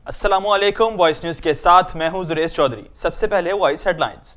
अस्सलामुअलैकुम। Voice news के साथ मैं हूं जुरेश चौधरी। सबसे पहले वॉइस हेडलाइंस।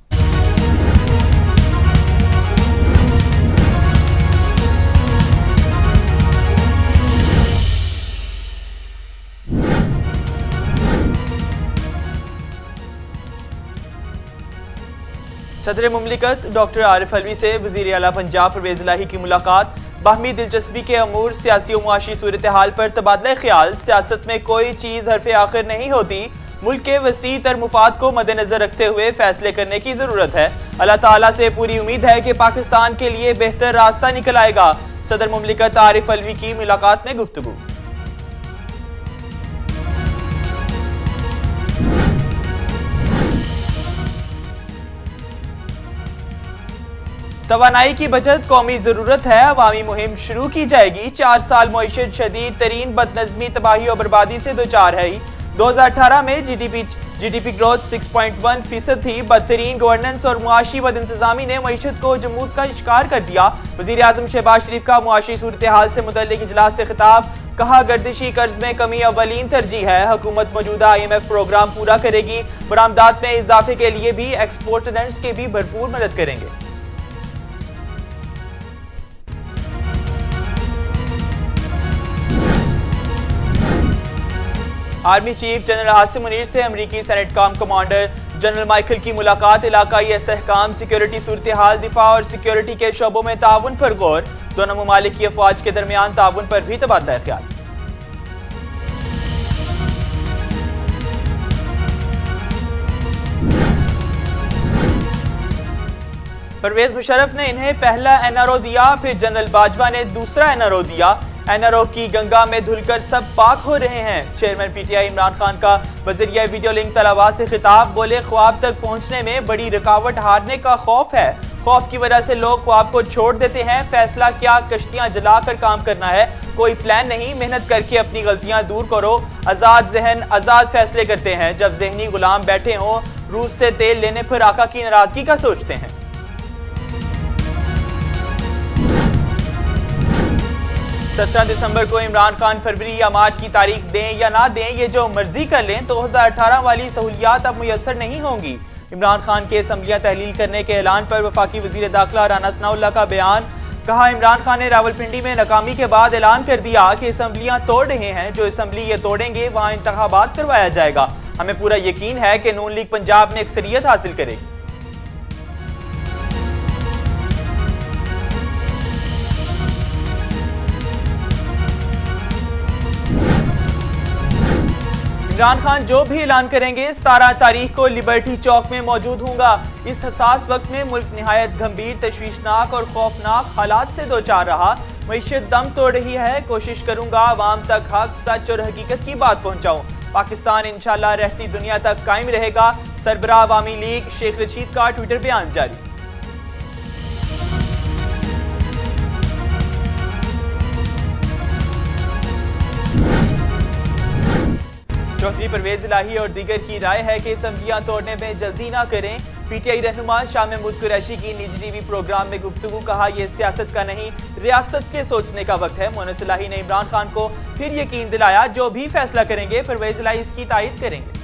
सदर मुमलिकत डॉक्टर आरिफ अलवी से वज़ीर आला पंजाब परवेज इलाही की मुलाकात। बाहमी दिलचस्पी के अमूर, सियासी और मुआशी सूरत हाल पर तबादला ख्याल। सियासत में कोई चीज़ हरफ आखिर नहीं होती, मुल्क के वसी तर मुफाद को मद्देनजर रखते हुए फैसले करने की ज़रूरत है। अल्लाह ताला से पूरी उम्मीद है कि पाकिस्तान के लिए बेहतर रास्ता निकल आएगा। सदर मुमलिकत आरिफ अलवी की मुलाकात में गुफ्तगू। तवानाई की बचत कौमी जरूरत है, अवामी मुहिम शुरू की जाएगी। 4 साल मईशत शदीद तरीन बदनज़मी, तबाही और बर्बादी से दो चार है। 2018 में जीडीपी ग्रोथ 6.1% थी। बदतरीन गवर्नेंस और मुआशी बद इंतजामी ने मईशत को जमूद का शिकार कर दिया। वज़ीर आज़म शहबाज शरीफ का मुआशी सूरत हाल से मुतल्लिक इजलास से खिताब। कहा, गर्दिशी कर्ज में कमी अव्वलीन तरजीह है। हुकूमत मौजूदा IMF प्रोग्राम पूरा करेगी। बरामदात में इजाफे के लिए भी एक्सपोर्टर्स की भी भरपूर मदद करेंगे। Army chief general Asim Munir से अमरीकी senate com commander general Michael की मुलाकात। इलाकाई इस्तेहकाम, सिक्योरिटी सूरत हाल, दिफा और सिक्योरिटी के शोबों में ताउन पर गौर। दोनों ममालिक की अफवाज के दरमियान ताउन पर भी तबादला ख्याल। परवेज मुशर्रफ ने इन्हें पहला NRO दिया, फिर जनरल बाजवा ने दूसरा NRO दिया। NRO की गंगा में धुलकर सब पाक हो रहे हैं। चेयरमैन PTI इमरान खान का वज़रिया वीडियो लिंक तलबा से खिताब। बोले, ख्वाब तक पहुंचने में बड़ी रुकावट हारने का खौफ है। खौफ की वजह से लोग ख्वाब को छोड़ देते हैं। फैसला क्या, कश्तियां जलाकर काम करना है। कोई प्लान नहीं, मेहनत करके अपनी गलतियां दूर करो। आज़ाद जहन आज़ाद फैसले करते हैं। जब जहनी गुलाम बैठे हों, रूस से तेल लेने पर आका की नाराजगी का सोचते हैं। 17 दिसंबर को इमरान खान फरवरी या मार्च की तारीख दें या ना दें, ये जो मर्जी कर लें, 2018 वाली सहूलियात अब मुयसर नहीं होंगी। इमरान खान के असम्बलियां तहलील करने के ऐलान पर वफाकी वजीर दाखिला राना सनाउल्लाह का बयान। कहा, इमरान खान ने रावलपिंडी में नाकामी के बाद ऐलान कर दिया कि असम्बलियां तोड़ रहे हैं। जो असम्बली ये तोड़ेंगे वहां इंतखाबात करवाया जाएगा। हमें पूरा यकीन है कि नून लीग पंजाब में अक्सरियत हासिल करेगी। इमरान खान जो भी ऐलान करेंगे, 17 तारीख को लिबर्टी चौक में मौजूद होऊंगा। इस हसास वक्त में मुल्क निहायत गंभीर, तशवीशनाक और खौफनाक हालात से दो चार रहा। मईशत दम तोड़ रही है। कोशिश करूंगा आवाम तक हक, सच और हकीकत की बात पहुंचाऊं। पाकिस्तान इंशाल्लाह रहती दुनिया तक कायम रहेगा। सरबराह अवामी लीग शेख रशीद का ट्विटर बयान जारी। चौधरी परवेज इलाही और दीगर की राय है कि असम्बलियां तोड़ने में जल्दी ना करें। PTI रहनुमा शाह महमूद कुरैशी की निजी टीवी प्रोग्राम में गुफ्तगू। कहा, यह सियासत का नहीं, रियासत के सोचने का वक्त है। मोनस इलाही ने इमरान खान को फिर यकीन दिलाया, जो भी फैसला करेंगे परवेज इलाही इसकी तायद करेंगे।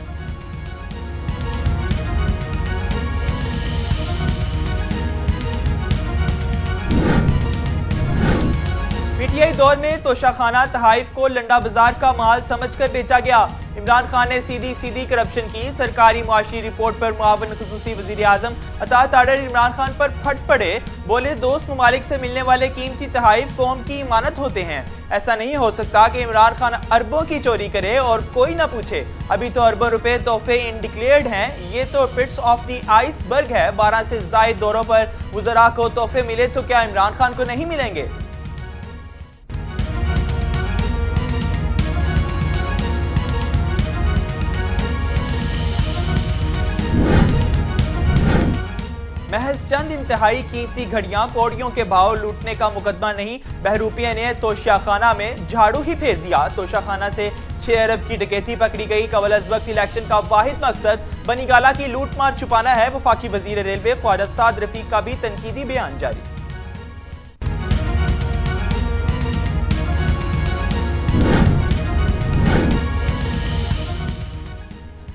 PTI दौर में तोशाखाना तहाइफ को लंडा बाजार का माल समझकर बेचा गया। इमरान खान ने सीधी करप्शन की। सरकारी मुआशी रिपोर्ट पर मुआवन खुसूसी वजीर आजम अता ताडर इमरान खान पर फट पड़े। बोले, दोस्त ममालिक से मिलने वाले कीमती तहाइफ कौम की इमानत होते हैं। ऐसा नहीं हो सकता कि इमरान खान अरबों की चोरी करे और कोई ना पूछे। अभी तो अरबों रुपए तोहफे इनडिक्लेयर्ड हैं। ये तो पिट्स ऑफ द आइसबर्ग है। 12 से जायद दौरों पर वज़रा को तोहफे मिले तो क्या इमरान खान को नहीं मिलेंगे? महज चंद इंतहाई कीमती घड़ियां, कौड़ियों के भाव लूटने का मुकदमा नहीं। बहरूपिया ने तोशाखाना में झाड़ू ही फेर दिया। तोशाखाना से 6 अरब की डकैती पकड़ी गई। कबल अज वक्त इलेक्शन का वाहिद मकसद बनीगाला की लूट मार छुपाना है। वफाकी वजीर रेलवे ख्वाजा साद रफीक का भी तनकीदी बयान जारी।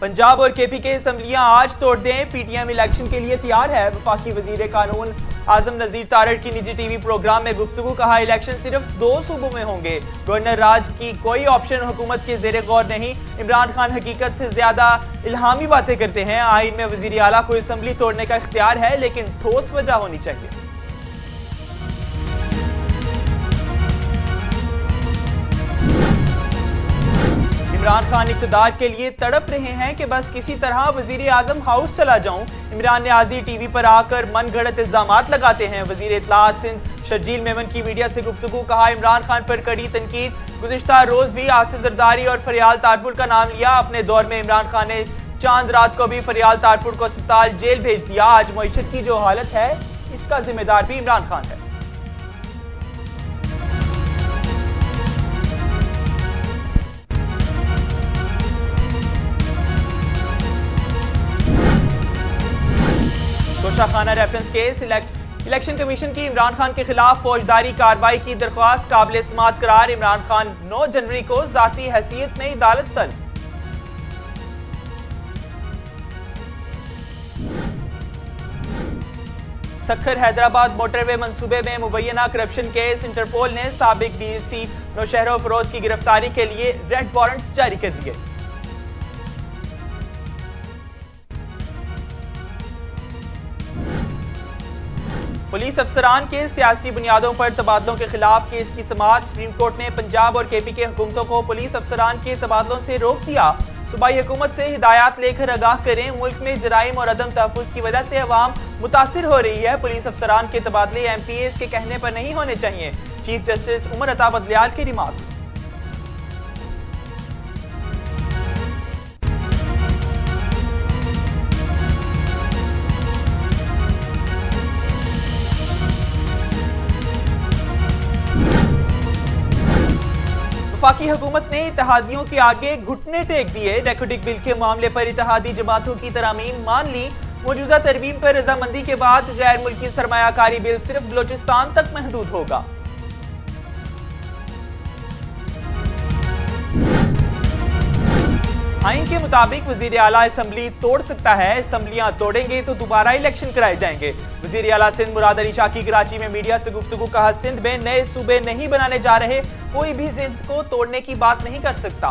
पंजाब और केपी के असम्बलियां आज तोड़ दें, पीटीएम इलेक्शन के लिए तैयार है। वफाकी वजीर कानून आजम नजीर तारड़ की निजी टीवी प्रोग्राम में गुफ्तगू, कहा इलेक्शन सिर्फ 2 सूबों में होंगे, गवर्नर राज की कोई ऑप्शन हुकूमत के जेर गौर नहीं। इमरान खान हकीकत से ज्यादा इल्हामी बातें करते हैं। आइन में वजीर आला को असम्बली तोड़ने का इख्तियार है, लेकिन ठोस वजह होनी चाहिए। इमरान खान इक़्तिदार के लिए तड़प रहे हैं कि बस किसी तरह वजीर आजम हाउस चला जाऊं। इमरान न्याजी टीवी पर आकर मन गढ़ंत इल्जामात लगाते हैं। वजीर इत्तलात सिंध शर्जील मेमन की मीडिया से गुफ्तगू, कहा इमरान खान पर कड़ी तनकीद। गुज़िश्ता रोज भी आसिफ जरदारी और फरियाल तारपुर का नाम लिया। अपने दौर में इमरान खान ने चांद रात को भी फरियाल तारपुर को अस्पताल जेल भेज दिया। आज मईशत की जो हालत है, इसका जिम्मेदार भी इमरान खान है। Toshakhana reference case, election commission की इमरान खान के खिलाफ फौजदारी कार्रवाई की दरख्वास्त काबिल समाअत करार। इमरान खान 9 जनवरी को जाती हैसियत में अदालत तलब। सखर हैदराबाद मोटरवे मंसूबे में मुबैना करप्शन केस, इंटरपोल ने साबिक डीएलसी नौशहरा फरोज की गिरफ्तारी के लिए रेड वारंट्स जारी कर दिए। पुलिस अफसरान के सियासी बुनियादों पर तबादलों के खिलाफ केस की समाअत। सुप्रीम कोर्ट ने पंजाब और केपी के हुकूमतों को पुलिस अफसरान के तबादलों से रोक दिया। सूबाई हुकूमत से हिदायत लेकर आगाह करें, मुल्क में जराइम और अदम तहफ़्फ़ुज़ की वजह से अवाम मुतासिर हो रही है। पुलिस अफसरान के तबादले MPAs के कहने पर नहीं होने चाहिए। चीफ जस्टिस उमर अता बदलियाल की रिमार्क्स। वफाकी हुकूमत ने इत्तेहादियों के आगे घुटने टेक दिए। डेकोडिक बिल के मामले पर इत्तेहादी जमातों की तरामीम मान ली। मौजूदा तरमीम पर रजामंदी के बाद गैर मुल्की सरमायाकारी बिल सिर्फ बलोचिस्तान तक महदूद होगा। आइन के मुताबिक वजीर आला असम्बली तोड़ सकता है। असम्बलियां तोड़ेंगे तो दोबारा इलेक्शन कराए जाएंगे। वजीर आला सिंध मुराद अली शाह की कराची में मीडिया से गुफ्तगू, कहा सिंध में नए सूबे नहीं बनाने जा रहे, कोई भी सिंध को तोड़ने की बात नहीं कर सकता।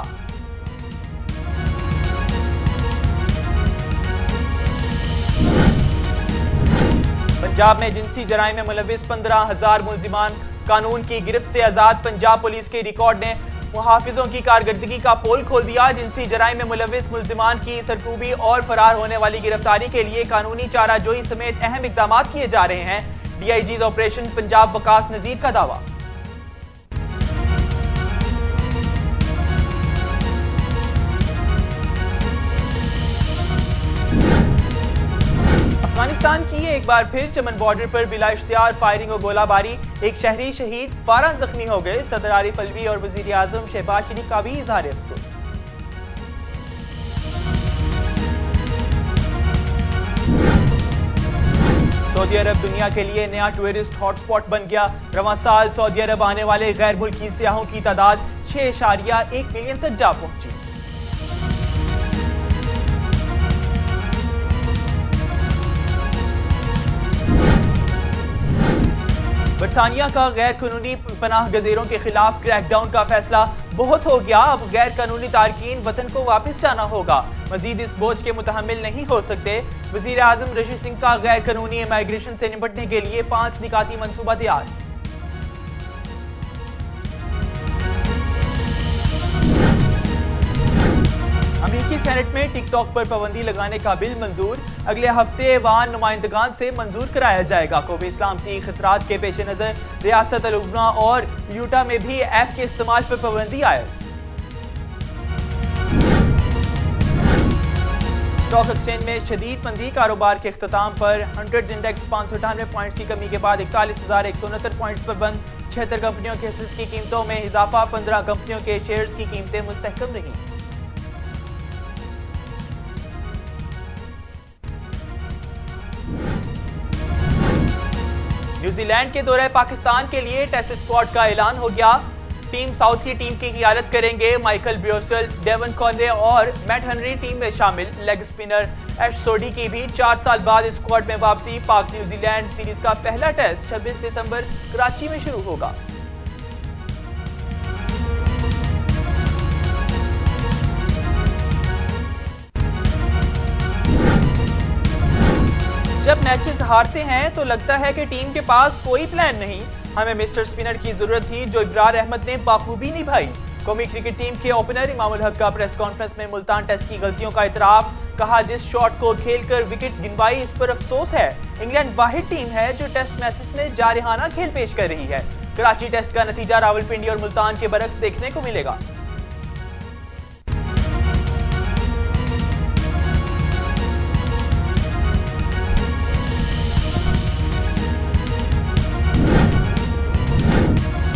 पंजाब में जिनसी जराइम में मुलविस 15,000 मुलजिमान कानून की गिरफ्त से आजाद। पंजाब पुलिस के रिकॉर्ड ने मुहाफिजों की कारकर्दगी का पोल खोल दिया। जिनसी जराइम में मुलविस मुलजिमान की सरकूबी और फरार होने वाली गिरफ्तारी के लिए कानूनी चाराजोई समेत अहम इकदाम किए जा रहे हैं। DIG's ऑपरेशन पंजाब वकास नजीर का दावा। अफगानिस्तान की एक बार फिर चमन बॉर्डर पर बिला इख्तियार फायरिंग और गोलाबारी, एक शहरी शहीद, 12 जख्मी हो गए। सदर आरिफ अलवी और वजीर आजम शहबाज शरीफ का भी इजहार अफसोस। सऊदी अरब दुनिया के लिए नया टूरिस्ट हॉटस्पॉट बन गया। रवां साल सऊदी अरब आने वाले गैर मुल्की सियाहों की तादाद 6.1 मिलियन तक जा पहुंची। बरतानिया का गैर कानूनी पनाह गज़ीरों के खिलाफ क्रैकडाउन का फैसला बहुत हो गया। अब गैर कानूनी तारकीन वतन को वापस जाना होगा, मजीद इस बोझ के मुतहम्मिल नहीं हो सकते। वजीर आजम रशीद सिंह का गैर कानूनी इमाइग्रेशन से निपटने के लिए 5 निकाती मंसूबा तैयार। अमेरिकी सेनेट में टिकटॉक पर पाबंदी लगाने का बिल मंजूर। अगले हफ्ते ऐवान नुमाइंदगान से मंजूर कराया जाएगा। कौम इस्लाम की खतरात के पेश नजर रियासत अल-उब्ना और यूटा में भी ऐप के इस्तेमाल पर पाबंदी आए। स्टॉक एक्सचेंज में शदीद मंदी, कारोबार के अख्ताम पर 100 इंडेक्स 598 पॉइंट्स की कमी के बाद 41,169 पॉइंट्स पर बंद। 76 कंपनियों के हिस्से की कीमतों में इजाफा, 15 कंपनियों के शेयर्स की कीमतें मुस्तहकम रहीं। न्यूजीलैंड के दौरे पाकिस्तान के लिए टेस्ट स्क्वाड का ऐलान हो गया। टीम साउथ की टीम की क़ियादत करेंगे माइकल ब्रियोसल, डेवन कॉनवे और मैट हेनरी टीम में शामिल। लेग स्पिनर एश सोडी की भी 4 साल बाद स्क्वाड में वापसी। पाक न्यूजीलैंड सीरीज का पहला टेस्ट 26 दिसंबर कराची में शुरू होगा। जब मैचेस हारते हैं तो लगता है कि टीम के पास कोई प्लान नहीं। हमें मिस्टर स्पिनर की जरूरत थी जो इब्रार अहमद ने बाखूबी निभाई। कौमी क्रिकेट टीम के ओपनर इमामुल हक का प्रेस कॉन्फ्रेंस में मुल्तान टेस्ट की गलतियों का इतराफ। कहा जिस शॉट को खेलकर विकेट गिनवाई इस पर अफसोस है। इंग्लैंड वाहिद टीम है जो टेस्ट मैचेस में जारहाना खेल पेश कर रही है। कराची टेस्ट का नतीजा रावलपिंडी और मुल्तान के बरक्स देखने को मिलेगा।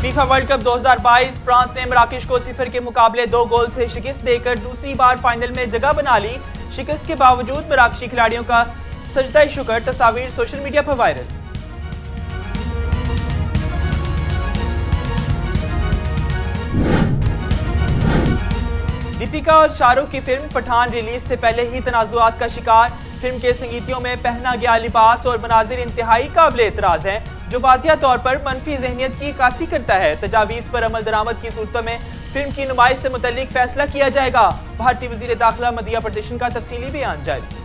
फीफा वर्ल्ड कप 2022 फ्रांस ने मराकेश को 0 के मुकाबले 2 गोल से शिकस्त देकर दूसरी बार फाइनल में जगह बना ली। शिकस्त के बावजूद मराकेशी खिलाड़ियों का सजदा शुक्र तस्वीर सोशल मीडिया पर वायरल। दीपिका और शाहरुख की फिल्म पठान रिलीज से पहले ही तनाजुआत का शिकार। फिल्म के संगीतियों में पहना गया लिबास और मनाजिर इंतहाई काबिल एतराज हैं जो वाज़िया तौर पर मनफी ज़हनियत की अक्कासी करता है। तजावीज़ पर अमल दरामद की सूरतों में फिल्म की नुमाइश से मुतल्लिक फैसला किया जाएगा। भारतीय वज़ीर दाखिला मध्य प्रदेश का तफसीली बयान जारी।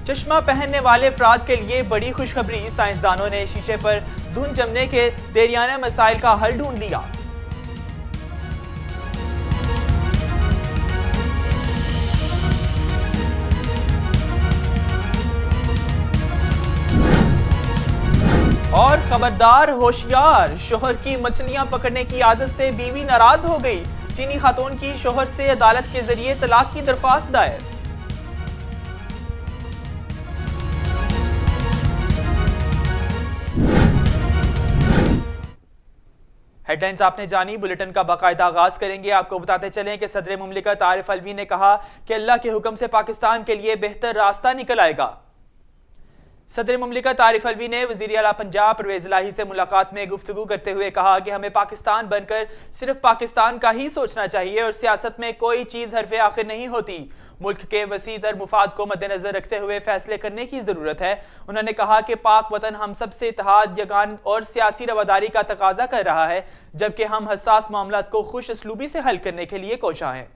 चश्मा पहनने वाले अफराद के लिए बड़ी खुशखबरी। साइंसदानों ने शीशे पर धुंध जमने के देरियाना मसाइल का हल ढूंढ लिया। और खबरदार होशियार, शोहर की मछलियां पकड़ने की आदत से बीवी नाराज हो गई। चीनी खातून की शोहर से अदालत के जरिए तलाक की दरख्वास्त दायर। हेडलाइंस आपने जानी। बुलेटिन का बाकायदा आगाज करेंगे। आपको बताते चलें कि सदर मुमलिकत आरिफ अलवी ने कहा कि अल्लाह के हुक्म से पाकिस्तान के लिए बेहतर रास्ता निकल आएगा। सदर मुमलिकत आरिफ अलवी ने वज़ीर आला पंजाब परवेज़ इलाही से मुलाकात में गुफ्तगू करते हुए कहा कि हमें पाकिस्तान बनकर सिर्फ पाकिस्तान का ही सोचना चाहिए और सियासत में कोई चीज़ हरफ़े आखिर नहीं होती। मुल्क के वसी तर मुफाद को मद्देनजर रखते हुए फैसले करने की ज़रूरत है। उन्होंने कहा कि पाक वतन हम सबसे इत्तेहाद, यगान और सियासी रवादारी का तकाजा कर रहा है, जबकि हम हसास मामलात को खुश असलूबी से हल करने के लिए कोशा हैं।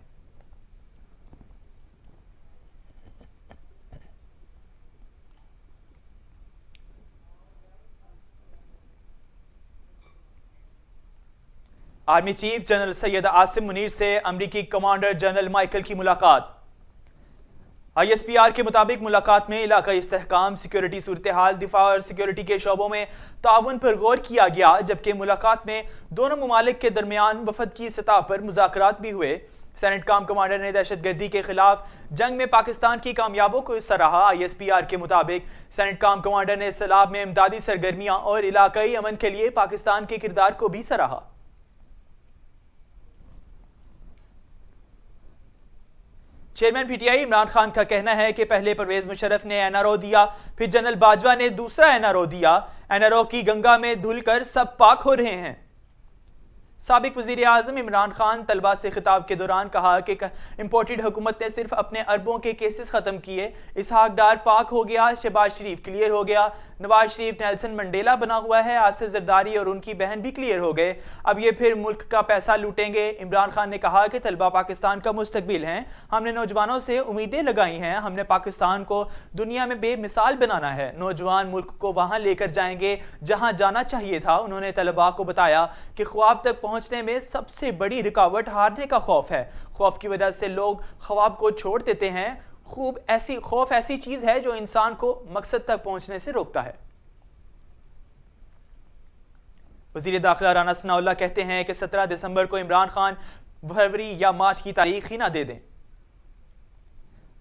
Army chief general Syed Asim Munir से अमरीकी कमांडर जनरल माइकल की मुलाकात। ISPR के मुताबिक मुलाकात में इलाकाई इस्तेहकाम, सिक्योरिटी सूरत हाल, दिफा और सिक्योरिटी के शोबों में ताउन पर गौर किया गया, जबकि मुलाकात में दोनों ममालिक के दरमियान वफद की सतह पर मुज़ाकरात भी हुए। सेनेट काम कमांडर ने दहशतगर्दी के खिलाफ जंग में पाकिस्तान की कामयाबों को सराहा। ISPR के मुताबिक सेनेट काम कमांडर ने सैलाब में इमदादी सरगर्मियां और इलाकाई अमन के लिए पाकिस्तान के किरदार को भी सराहा। चेयरमैन PTI इमरान खान का कहना है कि पहले परवेज मुशर्रफ ने NRO दिया, फिर जनरल बाजवा ने दूसरा NRO दिया। NRO की गंगा में धुलकर सब पाक हो रहे हैं। साबिक वज़ीर आज़म इमरान खान तलबा से खिताब के दौरान कहा कि इम्पोर्टेड हुकूमत ने सिर्फ अपने अरबों के केसेस ख़त्म किए। इसहाक डार पाक हो गया, शहबाज शरीफ क्लियर हो गया, नवाज शरीफ नेल्सन मंडेला बना हुआ है, आसिफ जरदारी और उनकी बहन भी क्लियर हो गए। अब ये फिर मुल्क का पैसा लूटेंगे। इमरान खान ने कहा कि तलबा पाकिस्तान का मुस्तकबिल हैं। हमने नौजवानों से उम्मीदें लगाई हैं। हमने पाकिस्तान को दुनिया में बेमिसाल बनाना है। नौजवान मुल्क को वहाँ लेकर जाएंगे जहाँ जाना चाहिए था। उन्होंने तलबा को बताया कि ख्वाब तक पहुंचने में सबसे बड़ी रुकावट हारने का खौफ है। खौफ की वजह से लोग ख्वाब को छोड़ देते हैं। खौफ ऐसी चीज है जो इंसान को मकसद तक पहुंचने से रोकता है। वज़ीर दाखिला राना सनाउल्लाह कहते हैं कि 17 दिसंबर को इमरान खान फरवरी या मार्च की तारीख ही ना दे दें।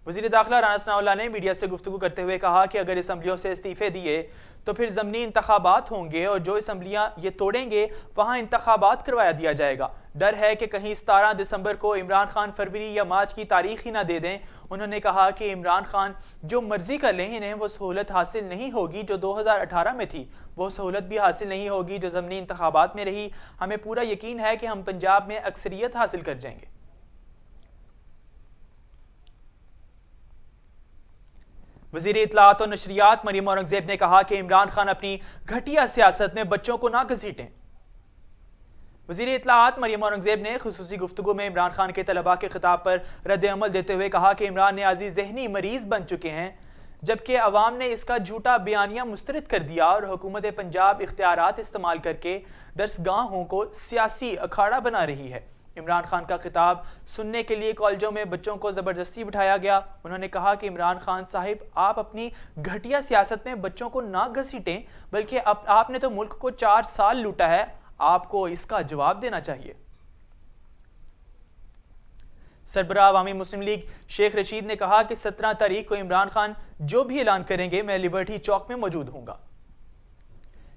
वज़ीर दाखिला राना सनाउल्लाह ने मीडिया से गुफ्तगू करते हुए कहा कि अगर असम्बलियों से इस्तीफे दिए तो फिर ज़मनी इंतखाबात होंगे और जो असम्बलियाँ ये तोड़ेंगे वहाँ इंतखाबात करवाया दिया जाएगा। डर है कि कहीं 17 दिसंबर को इमरान खान फरवरी या मार्च की तारीख ही ना दे दें। उन्होंने कहा कि इमरान खान जो मर्जी कर लें, इन्हें वो सहूलत हासिल नहीं होगी जो 2018 में थी, वो सहूलत भी हासिल नहीं होगी जो ज़मनी इंतखाबात में रही। हमें पूरा यकीन है कि हम पंजाब में अक्सरियत हासिल कर जाएंगे। वज़ीर इत्तलाआत और नशरियात मरियम औरंगज़ेब ने कहा कि इमरान खान अपनी घटिया सियासत में बच्चों को ना घसीटें। वज़ीर इत्तलाआत मरियम औरंगज़ेब ने खुसूसी गुफ्तगू में इमरान खान के तलबा के खिताब पर रद्द-ए-अमल देते हुए कहा कि इमरान न्याज़ी ज़हनी मरीज़ बन चुके हैं, जबकि अवाम ने इसका झूठा बयानिया मुस्तरद कर दिया और हुकूमत पंजाब इख्तियारात इस्तेमाल करके दरसगाहों को सियासी अखाड़ा बना रही है। इमरान खान का खिताब सुनने के लिए कॉलेजों में बच्चों को ज़बरदस्ती बिठाया गया। उन्होंने कहा कि इमरान खान साहिब, आप अपनी घटिया सियासत में बच्चों को ना घसीटें, बल्कि आपने तो मुल्क को 4 साल लूटा है, आपको इसका जवाब देना चाहिए। सरबराह अवामी मुस्लिम लीग शेख रशीद ने कहा कि 17 तारीख को इमरान खान जो भी ऐलान करेंगे, मैं लिबर्टी चौक में मौजूद हूंगा।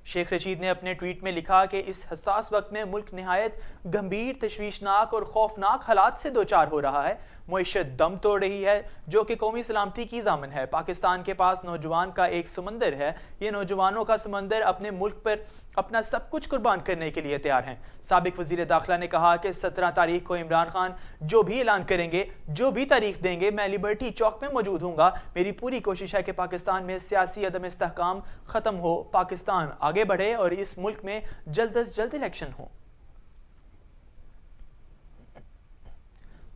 शेख रशीद ने अपने ट्वीट में लिखा कि इस हसास वक्त में मुल्क निहायत गंभीर, तशवीशनाक और खौफनाक हालात से दो चार हो रहा है। मुईशत दम तोड़ रही है, जो कि कौमी सलामती की जामिन है। पाकिस्तान के पास नौजवान का एक समंदर है। ये नौजवानों का समंदर अपने मुल्क पर अपना सब कुछ कुर्बान करने के लिए तैयार हैं। साबिक वज़ीर दाखिला ने कहा कि 17 तारीख को इमरान खान जो भी ऐलान करेंगे, जो भी तारीख देंगे, मैं लिबर्टी चौक में मौजूद हूँगा। मेरी पूरी कोशिश है कि पाकिस्तान में सियासी अदम इस्तेहकाम ख़त्म हो, पाकिस्तान आगे बढ़े और इस मुल्क में जल्द अज जल्द इलेक्शन हो।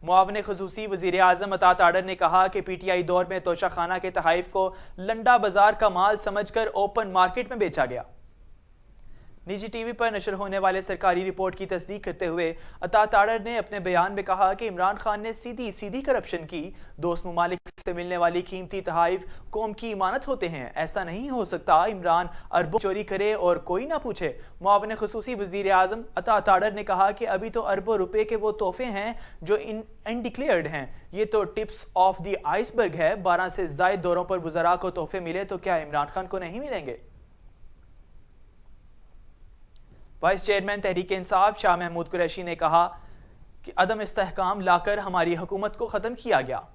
मुआविन ख़ुसूसी वज़ीर आज़म अता ताडर ने कहा कि PTI दौर में तोशाखाना के तहाइफ को लंडा बाजार का माल समझकर ओपन मार्केट में बेचा गया। निजी टीवी पर नशर होने वाले सरकारी रिपोर्ट की तस्दीक करते हुए अता ताडर ने अपने बयान में कहा कि इमरान खान ने सीधी सीधी करप्शन की। दोस्त ममालिक से मिलने वाली कीमती तहाइफ कौम की इमानत होते हैं। ऐसा नहीं हो सकता इमरान अरबों चोरी करे और कोई ना पूछे। मुआविन ख़ुसूसी वज़ीर आज़म अता ताडर ने कहा कि अभी तो अरबों रुपए के वो तोहफे हैं जो अनडिक्लेयर्ड हैं। ये तो टिप्स ऑफ द आइसबर्ग है। 12 से ज़ायद दौरों पर वज़रा को तोहफे मिले तो क्या इमरान खान को नहीं मिलेंगे? वाइस चेयरमैन तहरीक इंसाफ शाह महमूद कुरैशी ने कहा कि अदम इस्तेहकाम लाकर हमारी हुकूमत को ख़त्म किया गया।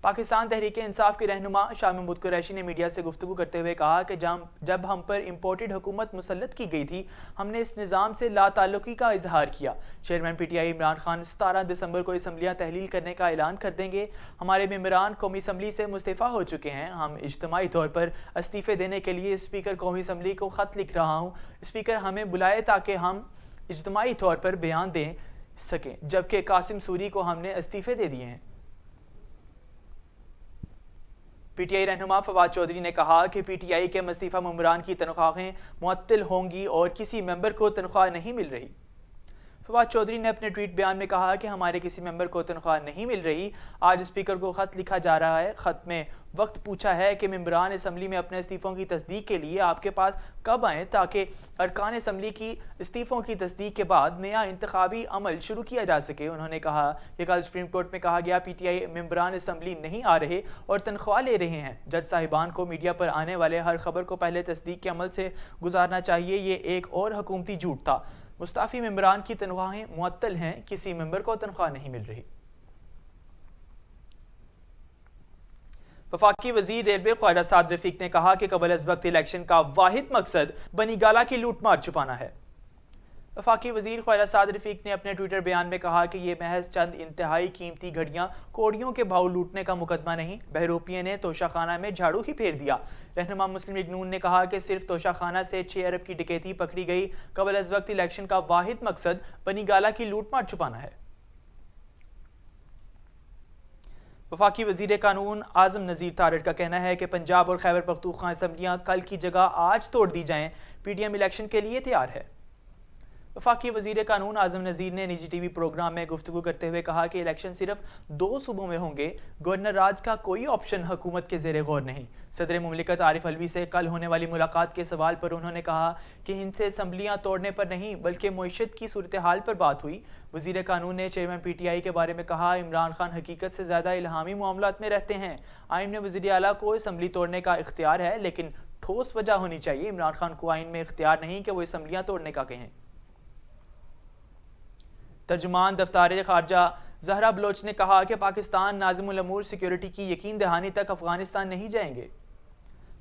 पाकिस्तान तहरीक इंसाफ के रहनुमा शाह महमूद कुरैशी ने मीडिया से गुफ्तगू करते हुए कहा कि जब हम पर इम्पोर्टेड हुकूमत मुसल्लत की गई थी, हमने इस निज़ाम से लाताल्लुकी का इजहार किया। चेयरमैन PTI इमरान खान 17 दिसंबर को असम्बलियाँ तहलील करने का ऐलान कर देंगे। हमारे मेंबरान कौमी असम्बली से मुस्तफ़ा हो चुके हैं। हम इज्तिमाई तौर पर इस्तीफ़े देने के लिए स्पीकर कौमी असम्बली को ख़त लिख रहा हूँ। स्पीकर हमें बुलाए ताकि हम इज्तिमाई तौर पर बयान दे सकें, जबकि कासिम सूरी को हमने इस्तीफ़े दे दिए हैं। PTI रहनुमा फवाद चौधरी ने कहा कि PTI के मुस्तफ़ा मेंबरान की तनख्वाहें मुअत्तल होंगी और किसी मेंबर को तनख्वाह नहीं मिल रही। फवाद चौधरी ने अपने ट्वीट बयान में कहा कि हमारे किसी मेंबर को तनख्वाह नहीं मिल रही। आज स्पीकर को खत लिखा जा रहा है। खत में वक्त पूछा है कि मेंबरान असम्बली में अपने इस्तीफ़ों की तस्दीक के लिए आपके पास कब आएँ, ताकि अरकान असम्बली की इस्तीफ़ों की तस्दीक के बाद नया इंतखाबी अमल शुरू किया जा सके। उन्होंने कहा कि कल सुप्रीम कोर्ट में कहा गया PTI मेंबरान असम्बली नहीं आ रहे और तनख्वाह ले रहे हैं। जज साहिबान को मीडिया पर आने वाले हर खबर को पहले तस्दीक के अमल से गुजारना चाहिए। ये एक और हुकूमती झूठ था। मुस्ताफ़ी मेंबरान की तनख्वाहें मुअत्तल हैं, किसी मेंबर को तनख्वाह नहीं मिल रही। वफाकी वजीर रेलवे ख्वाजा साद रफीक ने कहा कि कबल अज़ वक्त इलेक्शन का वाहिद मकसद बनीगाला की लूटमार छुपाना है। वफाकी वजीर ख्वाजा साद रफीक ने अपने ट्विटर बयान में कहा कि ये महज चंद इंतहाई कीमती घड़ियां कोड़ियों के भाव लूटने का मुकदमा नहीं, बहरूपिये ने तोशाखाना में झाड़ू ही फेर दिया। रहनुमा मुस्लिम लीग नून ने कहा कि सिर्फ तोशाखाना से 6 अरब की डकैती पकड़ी गई। कबल अज़ वक्त इलेक्शन का वाहिद मकसद बनीगाला की लूटमार छुपाना है। वफाकी वजीर कानून आज़म नज़ीर तारड़ का कहना है कि पंजाब और खैबर पख्तूनख्वा असम्बलियाँ कल की जगह आज तोड़ दी जाएँ। PDM इलेक्शन के लिए तैयार है। वफाकी वज़ीर कानून आज़म नज़ीर ने निजी टीवी प्रोग्राम में गुफ्तगू करते हुए कहा कि इलेक्शन सिर्फ 2 सूबों में होंगे। गवर्नर राज का कोई ऑप्शन हुकूमत के ज़ेरे गौर नहीं। सदर मुमलिकत आरिफ अलवी से कल होने वाली मुलाकात के सवाल पर उन्होंने कहा कि इनसे असम्बलियाँ तोड़ने पर नहीं बल्कि मईशत की सूरत हाल पर बात हुई। वज़ीर कानून ने चेयरमैन PTI के बारे में कहा, इमरान खान हकीकत से ज़्यादा इल्हामी मामलात में रहते हैं। आइन में वज़ीर आला को असम्बली तोड़ने का इख्तियार है, लेकिन ठोस वजह होनी चाहिए। इमरान खान को आइन में इख्तियार नहीं कि वो असम्बलियाँ तोड़ने का कहें। तर्जुमान दफ्तार खारजा ज़हरा बलोच ने कहा कि पाकिस्तान नाज़िमुल अमूर सिक्योरिटी की यकीन दहानी तक अफगानिस्तान नहीं जाएंगे।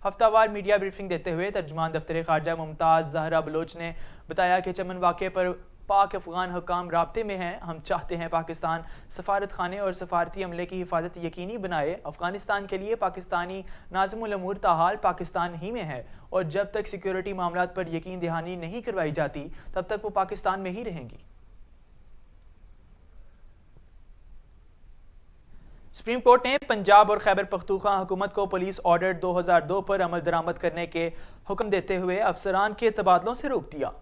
हफ्तावार मीडिया ब्रीफिंग देते हुए तर्जुमान दफ्तर खारजा मुमताज़ ज़हरा बलोच ने बताया कि चमन वाक़े पर पाक अफगान हुकाम राब्ते में हैं। हम चाहते हैं पाकिस्तान सफारत खाने और सफारती अमले की हिफाजत यकीनी बनाए। अफगानिस्तान के लिए पाकिस्तानी नाज़िमुल अमूर ताहाल पाकिस्तान ही में है और जब तक सिक्योरिटी मामलात पर यकीन दहानी नहीं करवाई जाती तब तक वो पाकिस्तान में ही रहेंगी। सुप्रीम कोर्ट ने पंजाब और खैबर पख्तूनख्वा हुकूमत को पुलिस ऑर्डर 2002 पर अमल दरामद करने के हुक्म देते हुए अफसरान के तबादलों से रोक दिया।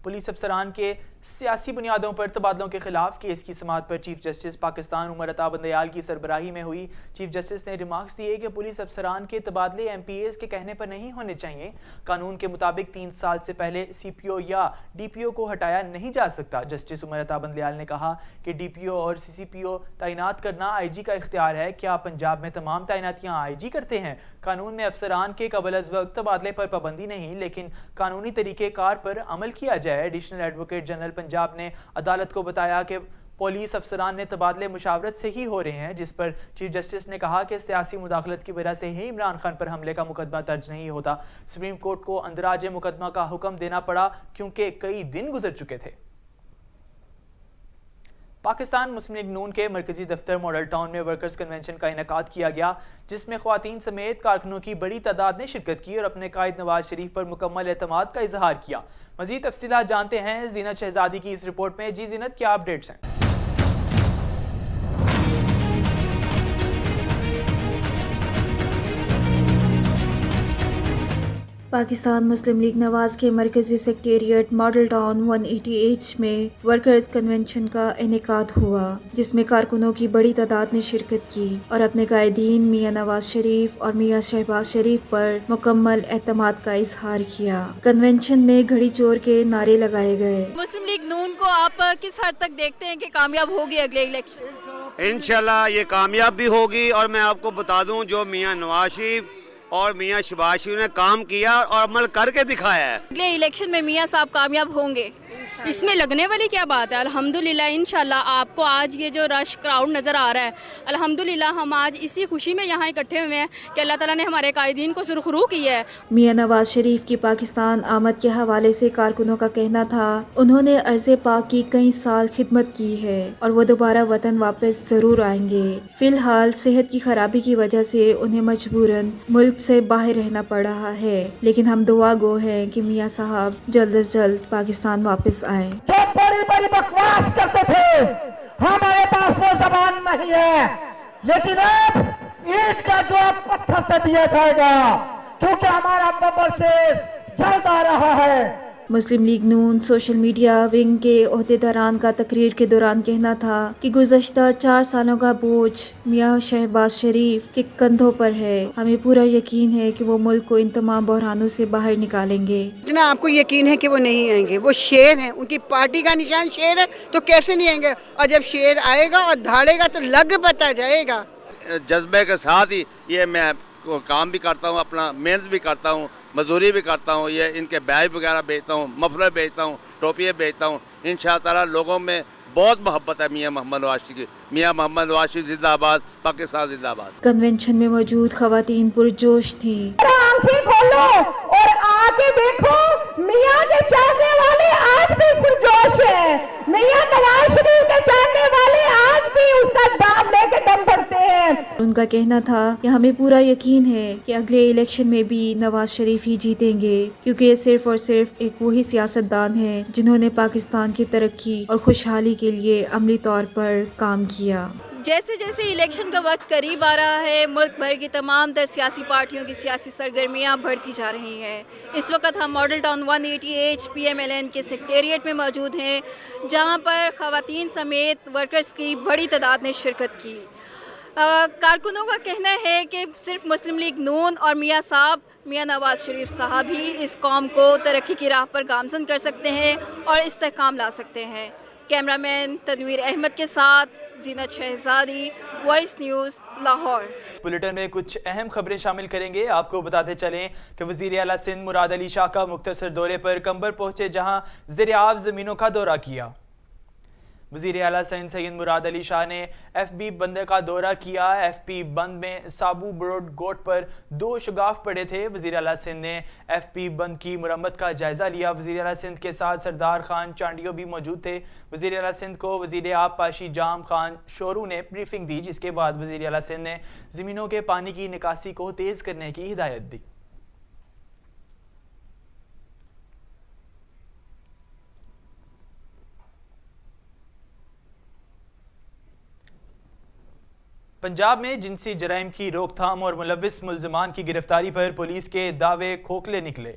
पुलिस अफसरान के सियासी बुनियादों पर तबादलों के खिलाफ केस की समाअत पर चीफ जस्टिस पाकिस्तान उमर अता बंदयाल की सरबराही में हुई चीफ जस्टिस ने रिमार्क्स दिए कि पुलिस अफसरान के तबादले MPAs के कहने पर नहीं होने चाहिए। कानून के मुताबिक 3 साल से पहले CPO या DPO को हटाया नहीं जा सकता। जस्टिस उमर अता बंदयाल ने कहा कि DPO और CCPO तैनात करना IG का इख्तियार है। क्या पंजाब में तमाम तैनातियाँ IG करते हैं? कानून में अफसरान के कबल अज़ वक्त तबादले पर पाबंदी नहीं, लेकिन कानूनी तरीक़ेकार पर अमल किया जाए। एडिशनल एडवोकेट जनरल पंजाब ने अदालत को बताया कि पुलिस अफसरान ने तबादले मुशावरत से ही हो रहे हैं, जिस पर चीफ जस्टिस ने कहा कि सियासी मुदाखलत की वजह से ही इमरान खान पर हमले का मुकदमा दर्ज नहीं होता। सुप्रीम कोर्ट को अंदराज मुकदमा का हुक्म देना पड़ा क्योंकि कई दिन गुजर चुके थे। पाकिस्तान मुस्लिम लीग नून के मरकजी दफ्तर मॉडल टाउन में वर्कर्स कन्वेंशन का इनेकाद किया गया, जिसमें ख्वातीन समेत कारकुनों की बड़ी तादाद ने शिरकत की और अपने कायद नवाज शरीफ पर मुकम्मल एतमाद का इजहार किया। मजीद तफसीलात जानते हैं जीनत शहजादी की इस रिपोर्ट में। जी जीनत, क्या अपडेट्स हैं? पाकिस्तान मुस्लिम लीग नवाज के मरकजी सेक्रेटेरिएट मॉडल टाउन 180H में वर्कर्स कन्वेंशन का इनेकाद हुआ, जिसमें कारकुनों की बड़ी तादाद ने शिरकत की और अपने कायदीन मियां नवाज शरीफ और मियां शहबाज शरीफ पर मुकम्मल एतमाद का इजहार किया। कन्वेंशन में घड़ी चोर के नारे लगाए गए। मुस्लिम लीग नून को आप किस हद तक देखते हैं कि कामयाब होगी अगले इलेक्शन? इंशाल्लाह ये कामयाब भी होगी। और मैं आपको बता दूं, जो मियां नवाज शरीफ और मियां शहबाज शरीफ ने काम किया और अमल करके दिखाया है, अगले इलेक्शन में मियां साहब कामयाब होंगे। इसमें लगने वाली क्या बात है। अल्हम्दुलिल्लाह इंशाल्लाह आपको आज ये जो रश क्राउड नज़र आ रहा है, अल्हम्दुलिल्लाह हम आज इसी खुशी में यहाँ इकट्ठे हुए हैं कि अल्लाह ताला ने हमारे कायदीन को सुरखरू किया है। मियां नवाज शरीफ की पाकिस्तान आमद के हवाले से कारकुनों का कहना था, उन्होंने अर्ज़े पाक की कई साल खिदमत की है और वो दोबारा वतन वापस जरूर आएंगे। फिलहाल सेहत की खराबी की वजह से उन्हें मजबूरन मुल्क से बाहर रहना पड़ रहा है, लेकिन हम दुआ गो हैं कि मियां साहब जल्द अज जल्द पाकिस्तान वापस आए। जो बड़ी बड़ी बकवास करते थे, हमारे पास वो जबान नहीं है, लेकिन अब ईंट का जवाब पत्थर से दिया जाएगा, क्योंकि हमारा बबर से जल्द आ रहा है। मुस्लिम लीग नून सोशल मीडिया विंग के ओहदेदारान का तकरीर के दौरान कहना था कि गुज़श्ता 4 सालों का बोझ मियां शहबाज शरीफ के कंधों पर है। हमें पूरा यकीन है कि वो मुल्क को इन तमाम बहरानों से बाहर निकालेंगे। जितना आपको यकीन है कि वो नहीं आएंगे, वो शेर हैं, उनकी पार्टी का निशान शेर है, तो कैसे नहीं आएंगे। और जब शेर आएगा और धाड़ेगा तो लग पता जाएगा। जज्बे के साथ ही ये मैं काम भी करता हूँ, अपना मेहनत भी करता हूँ, मजदूरी भी करता हूँ, ये इनके बैग वगैरह बेचता हूँ, मफलर बेचता हूँ, टोपियाँ बेचता हूँ। इंशाअल्लाह लोगों में बहुत मोहब्बत है मियां मोहम्मद नवाज शरीफ की। मियां मोहम्मद नवाज शरीफ जिंदाबाद, पाकिस्तान जिंदाबाद। कन्वेंशन में मौजूद खवातीन पुरजोश थी। आंखें खोलो और आगे देखो, मियां के चाहने वाले आज भी पुरजोश हैं। मियां नवाज शरीफ के चाहने वाले आज भी उसका दाम लेके दम भरते हैं। उनका कहना था कि हमें पूरा यकीन है कि अगले इलेक्शन में भी नवाज शरीफ ही जीतेंगे, क्योंकि ये सिर्फ और सिर्फ एक वही सियासतदान है जिन्होंने पाकिस्तान की तरक्की और खुशहाली के लिए अमली तौर पर काम किया। जैसे जैसे इलेक्शन का वक्त करीब आ रहा है, मुल्क भर की तमाम तर सियासी पार्टियों की सियासी सरगर्मियाँ बढ़ती जा रही हैं। इस वक्त हम मॉडल टाउन 188 PMLN के सेक्रेटेरिएट में मौजूद हैं, जहां पर ख़वातीन समेत वर्कर्स की बड़ी तादाद ने शिरकत की। कारकुनों का कहना है कि सिर्फ मुस्लिम लीग नून और मियाँ नवाज़ शरीफ साहब ही इस कौम को तरक्की की राह पर गामज़न कर सकते हैं और इस्तेहकाम ला सकते हैं। कैमरामैन तनवीर अहमद के साथ जीनत शहजादी, वॉइस न्यूज़, लाहौर। बुलेटिन में कुछ अहम खबरें शामिल करेंगे। आपको बताते चलें कि वज़ीर आला सिंध मुराद अली शाह का मुख्तसर दौरे पर कंबर पहुंचे, जहां ज़ेर-ए-आब ज़मीनों का दौरा किया। वज़ीर आला सिंध सैयद मुराद अली शाह ने FB बंद का दौरा किया। FB बंद में साबू ब्रोड गोट पर 2 शगाफ पड़े थे। वज़ीर आला सिंध ने FB बंद की मुरम्मत का जायजा लिया। वज़ीर आला सिंध के साथ सरदार खान चांडियो भी मौजूद थे। वज़ीर आला सिंध को वज़ीर आब पाशी जाम खान शोरू ने ब्रीफिंग दी, जिसके बाद वज़ीर आला सिंध ने ज़मीनों के पानी की निकासी को तेज़ करने की हिदायत दी। पंजाब में जिनसी जराइम की रोकथाम और मुलविस मुल्ज़िमान की गिरफ्तारी पर पुलिस के दावे खोखले निकले।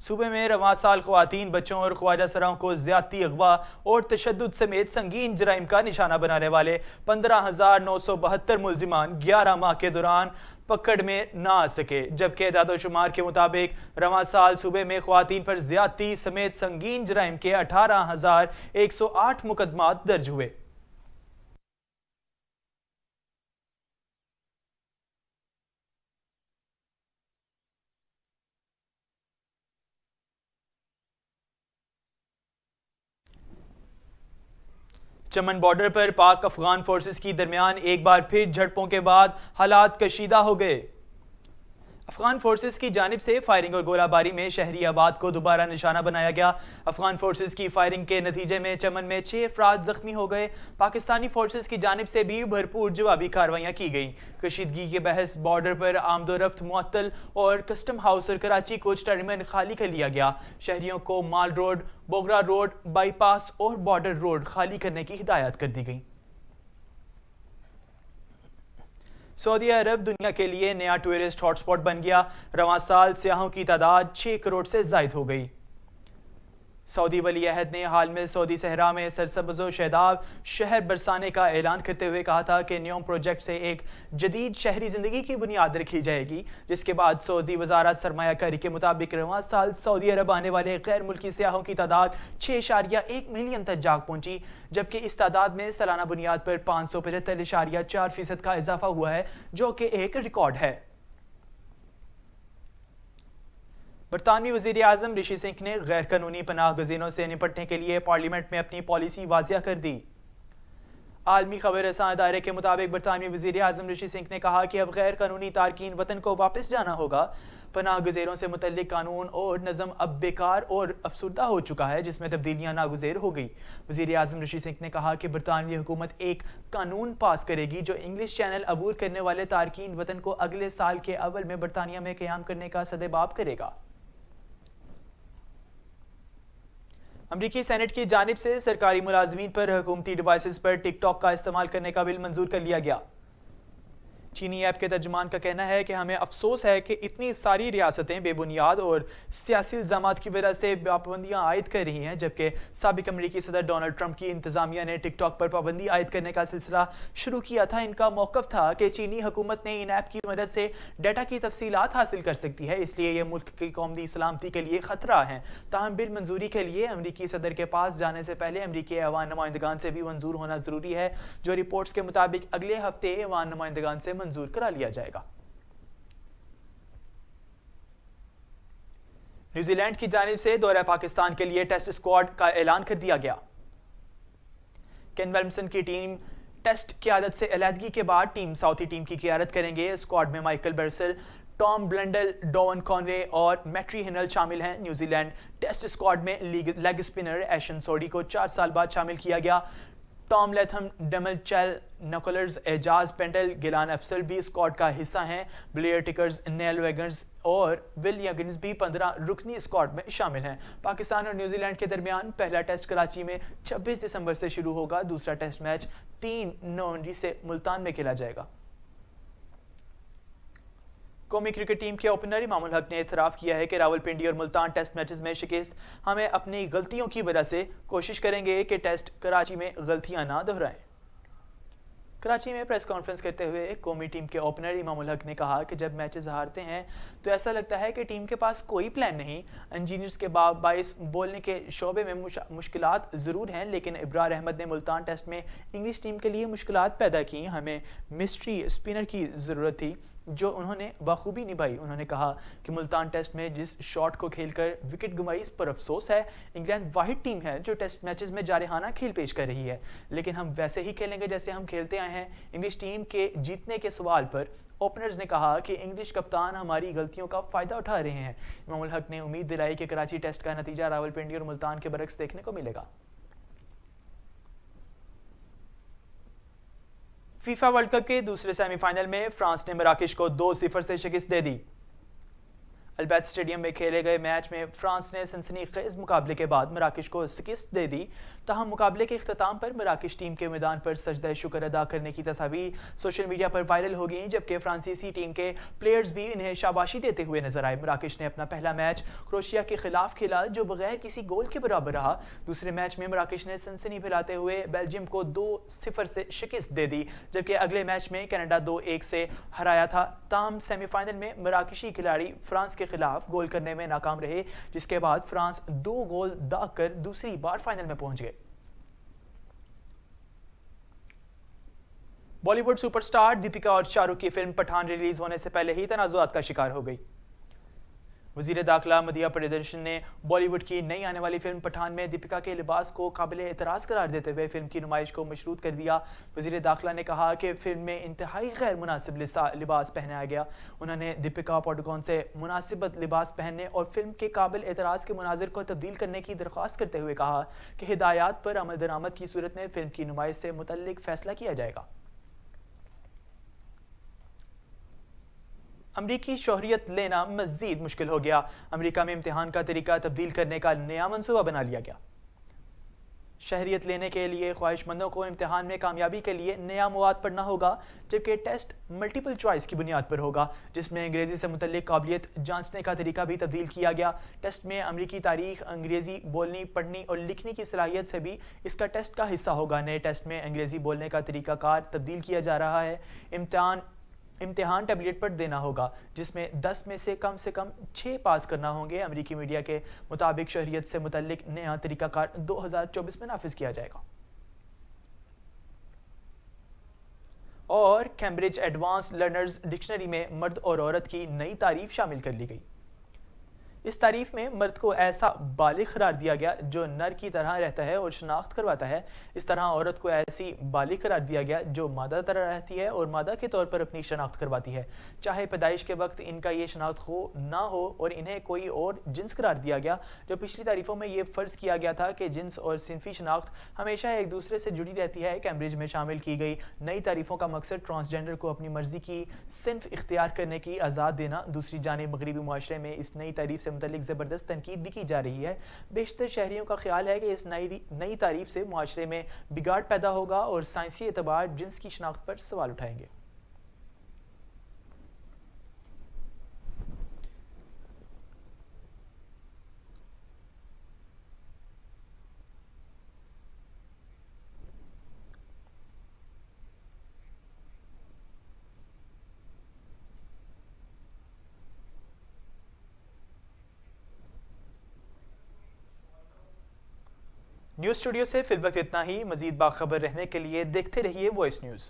सूबे में रवां साल ख़वातीन, बच्चों और ख्वाजा सराओं को ज़्यादती, अगवा और तशद्दुद समेत संगीन जराइम का निशाना बनाने वाले 15,972 मुल्ज़िमान 11 माह के दौरान पकड़ में ना आ सके, जबकि एदाद-ओ-शुमार के मुताबिक रवां साल सूबे में ख़वातीन पर ज़्यादती समेत संगीन जराइम के 18,108 मुकदमात दर्ज हुए। चमन बॉर्डर पर पाक अफगान फोर्सेस की दरमियान एक बार फिर झड़पों के बाद हालात कशीदा हो गए। अफगान फोर्सेस की जानिब से फायरिंग और गोलाबारी में शहरी आबाद को दोबारा निशाना बनाया गया। अफगान फोर्सेस की फायरिंग के नतीजे में चमन में 6 अफराद जख्मी हो गए। पाकिस्तानी फोर्सेस की जानिब से भी भरपूर जवाबी कार्रवाइयाँ की गई। कशीदगी के बहस बॉर्डर पर आमदोरफ्त मुअत्तल और कस्टम हाउस और कराची कोच टर्मिनल खाली कर लिया गया। शहरियों को माल रोड, बोगरा रोड, बाईपास और बॉर्डर रोड खाली करने की हिदायत कर दी गई। सऊदी अरब दुनिया के लिए नया टूरिस्ट हॉटस्पॉट बन गया। रवां साल सियाहों की तादाद 6 करोड़ से जायद हो गई। सऊदी वली अहद ने हाल में सऊदी सहरा में सरसब्ज़ व शहदाब शहर बरसाने का ऐलान करते हुए कहा था कि न्योम प्रोजेक्ट से एक जदीद शहरी ज़िंदगी की बुनियाद रखी जाएगी, जिसके बाद सऊदी वजारत सरमायाकारी के मुताबिक रवां साल सऊदी अरब आने वाले गैर मुल्की सियाहों की तादाद 6.1 मिलियन तक जाग पहुंची, जबकि इस तादाद में सालाना बुनियाद पर 575.4% का इजाफा हुआ है, जो कि एक रिकॉर्ड है। बरतानवी वज़ीर आज़म ऋषि सिंह ने गैर कानूनी पनाह गज़ीनों से निपटने के लिए पार्लियामेंट में अपनी पॉलिसी वाज़िया कर दी। आलमी खबर रसां अदारे के मुताबिक बरतानवी वज़ीर आज़म ऋषि सिंह ने कहा कि अब गैर कानूनी तारकीन वतन को वापस जाना होगा। पनाह गज़ीरों से मुतल्लिक कानून और नज़म अब बेकार और अफसुर्दा हो चुका है, जिसमें तब्दीलियाँ नागुज़ेर हो गई। वज़ीर आज़म ऋषि सिंह ने कहा कि बरतानवी हुकूमत एक कानून पास करेगी जो इंग्लिश चैनल अबूर करने वाले तारकीन वतन को अगले साल के अव्वल में बरतानिया में क़याम करने का सदेबाब करेगा। अमरीकी सेनेट की जानिब से सरकारी मुलाजमीन पर हुकूमती डिवाइसेस पर टिकटॉक का इस्तेमाल करने का बिल मंजूर कर लिया गया। चीनी ऐप के तर्जुमान का कहना है कि हमें अफसोस है कि इतनी सारी रियासतें बेबुनियाद और सियासी इल्ज़ामात की वजह से पाबंदियाँ आयद कर रही हैं, जबकि साबिक अमरीकी सदर डोनाल्ड ट्रंप की इंतजामिया ने टिकटॉक पर पाबंदी आयद करने का सिलसिला शुरू किया था। इनका मौक़िफ़ था कि चीनी हुकूमत ने इन ऐप की मदद से डाटा की तफसीलात हासिल कर सकती है, इसलिए यह मुल्क की कौमी सलामती के लिए ख़तरा है। ताहम बिल मंजूरी के लिए अमरीकी सदर के पास जाने से पहले अमरीकी ऐवान नुमाइंदगान से भी मंजूर होना ज़रूरी है, जो रिपोर्ट्स के मुताबिक अगले हफ्ते ऐवान नुमाइंदगान से मंजूर करा लिया जाएगा। न्यूजीलैंड की जानिब से दौरा पाकिस्तान के लिए टेस्ट स्क्वाड का ऐलान कर दिया गया। केन विलियमसन की टीम टेस्ट क़यादत से अलहदगी के बाद टीम साउथी टीम की क़यादत करेंगे। स्क्वाड में माइकल बेरसल, टॉम ब्लंडल, डोवन कॉनवे और मैट्री हिनल शामिल हैं। न्यूजीलैंड टेस्ट स्क्वाड में लेग स्पिनर एशन सोडी को 4 साल बाद शामिल किया गया। टॉम लेथम, डेमल चैल नकोलर्स, एजाज पेंटल, गिलान अफसल भी स्क्वाड का हिस्सा हैं। ब्लेयर टिकर्स, नेल वेगन्स और विल यगिंस भी 15 रुकनी स्क्वाड में शामिल हैं। पाकिस्तान और न्यूजीलैंड के दरमियान पहला टेस्ट कराची में 26 दिसंबर से शुरू होगा। दूसरा टेस्ट मैच 3 नवंबर से मुल्तान में खेला जाएगा। कौमी क्रिकेट टीम के ओपनर इमामुल हक ने इतराफ़ किया है कि रावलपिंडी और मुल्तान टेस्ट मैचेस में शिकस्त हमें अपनी गलतियों की वजह से कोशिश करेंगे कि टेस्ट कराची में गलतियां ना दोहराएं। कराची में प्रेस कॉन्फ्रेंस करते हुए कौमी टीम के ओपनर इमामुल हक ने कहा कि जब मैचेस हारते हैं तो ऐसा लगता है कि टीम के पास कोई प्लान नहीं। इंजीनियर्स के बाइस बोलने के शोबे में मुश्किलात ज़रूर हैं, लेकिन इब्रार अहमद ने मुल्तान टेस्ट में इंग्लिश टीम के लिए मुश्किलात पैदा की। हमें मिस्ट्री स्पिनर की ज़रूरत थी जो उन्होंने बखूबी निभाई। उन्होंने कहा कि मुल्तान टेस्ट में जिस शॉट को खेलकर विकेट गंवाई इस पर अफसोस है। इंग्लैंड वाहिद टीम है जो टेस्ट मैचेस में जारहाना खेल पेश कर रही है, लेकिन हम वैसे ही खेलेंगे जैसे हम खेलते आए हैं। इंग्लिश टीम के जीतने के सवाल पर ओपनर्स ने कहा कि इंग्लिश कप्तान हमारी गलतियों का फ़ायदा उठा रहे हैं। इमामुल हक ने उम्मीद दिलाई कि कराची टेस्ट का नतीजा रावलपिंडी और मुल्तान के बरक्स देखने को मिलेगा। फीफा वर्ल्ड कप के दूसरे सेमीफाइनल में फ्रांस ने मराकश को 2-0 से शिकस्त दे दी। अल्बैत स्टेडियम में खेले गए मैच में फ्रांस ने सनसनीखेज मुकाबले के बाद मराकश को शिकस्त दे दी। तहम मुकाबले के इख्तिताम पर मराकश टीम के मैदान पर सजदा शुक्र अदा करने की तस्वीर सोशल मीडिया पर वायरल हो गई, जबकि फ्रांसीसी टीम के प्लेयर्स भी इन्हें शाबाशी देते हुए नजर आए। मराकश ने अपना पहला मैच क्रोएशिया के खिलाफ खेला जो बगैर किसी गोल के बराबर रहा। दूसरे मैच में मराकश ने सनसनी फैलाते हुए बेल्जियम को 2-0 से शिकस्त दे दी, जबकि अगले मैच में कनाडा 2-1 से हराया था। ताहम सेमीफाइनल में मराकशी खिलाड़ी फ्रांस के खिलाफ गोल करने में नाकाम रहे, जिसके बाद फ्रांस 2 गोल दाग कर दूसरी बार फाइनल में पहुंच गए। बॉलीवुड सुपरस्टार दीपिका और शाहरुख की फिल्म पठान रिलीज होने से पहले ही तनाज़ुआत का शिकार हो गई। वज़ीर दाखिला मदिया प्रियदर्शन ने बॉलीवुड की नई आने वाली फिल्म पठान में दीपिका के लिबास को काबिल एतराज़ करार देते हुए फिल्म की नुमाइश को मशरूत कर दिया। वज़ीर दाखिला ने कहा कि फिल्म में इंतहाई गैर मुनासिब लिबास पहनाया गया। उन्होंने दीपिका पादुकोण से मुनासिब लिबास पहनने और फिल्म के काबिल एतराज़ के मुनाजिर को तब्दील करने की दरख्वास्त करते हुए कहा कि हिदायत पर अमल दरामद की सूरत में फिल्म की नुमाइश से मुतल्लिक फैसला किया जाएगा। अमरीकी शोहरियत लेना मज़ीद मुश्किल हो गया। अमरीका में इम्तिहान का तरीका तब्दील करने का नया मंसूबा बना लिया गया। शहरियत लेने के लिए ख्वाहिशमंदों को इम्तिहान में कामयाबी के लिए नया मवाद पढ़ना होगा, जबकि टेस्ट मल्टीपल चॉइस की बुनियाद पर होगा, जिसमें अंग्रेज़ी से मुतल्लिक काबिलियत जांचने का तरीका भी तब्दील किया गया। टेस्ट में अमरीकी तारीख, अंग्रेज़ी बोलनी, पढ़नी और लिखने की सलाहियत से भी इसका टेस्ट का हिस्सा होगा। नए टेस्ट में अंग्रेज़ी बोलने का तरीकाकार तब्दील किया जा रहा है। इम्तिहान टैबलेट पर देना होगा, जिसमें 10 में से कम 6 पास करना होंगे। अमरीकी मीडिया के मुताबिक शहरियत से मुतल्लिक नया तरीकाकार 2024 में नाफिज किया जाएगा। और कैम्ब्रिज एडवांस लर्नर्स डिक्शनरी में मर्द और औरत की नई तारीफ शामिल कर ली गई। इस तारीफ में मर्द को ऐसा बालिग करार दिया गया जो नर की तरह रहता है और शनाख्त करवाता है। इस तरह औरत को ऐसी बालिग करार दिया गया जो मादा तरह रहती है और मादा के तौर पर अपनी शनाख्त करवाती है, चाहे पैदाइश के वक्त इनका ये शनाख्त हो ना हो। और इन्हें कोई और जिन्स करार दिया गया, जो पिछली तारीफों में ये फ़र्ज़ किया गया था कि जिन्स और सिनफी शनाख्त हमेशा एक दूसरे से जुड़ी रहती है। कैम्ब्रिज में शामिल की गई नई तारीफों का मकसद ट्रांसजेंडर को अपनी मर्जी की सिनफ इख्तियार करने की आज़ाद देना। दूसरी जानिब मगरबी मुआशरे में इस नई तारीफ से मुतल्लिक ज़बरदस्त तनकीद भी की जा रही है। बेशतर शहरियों का ख्याल है कि इस नई तारीफ से मुआशरे में बिगाड़ पैदा होगा और साइंसी एतबार जिन्स की शनाख्त पर सवाल उठाएंगे। न्यूज़ स्टूडियो से फिल वक्त इतना ही। मजीद बाखबर रहने के लिए देखते रहिए वॉइस न्यूज़।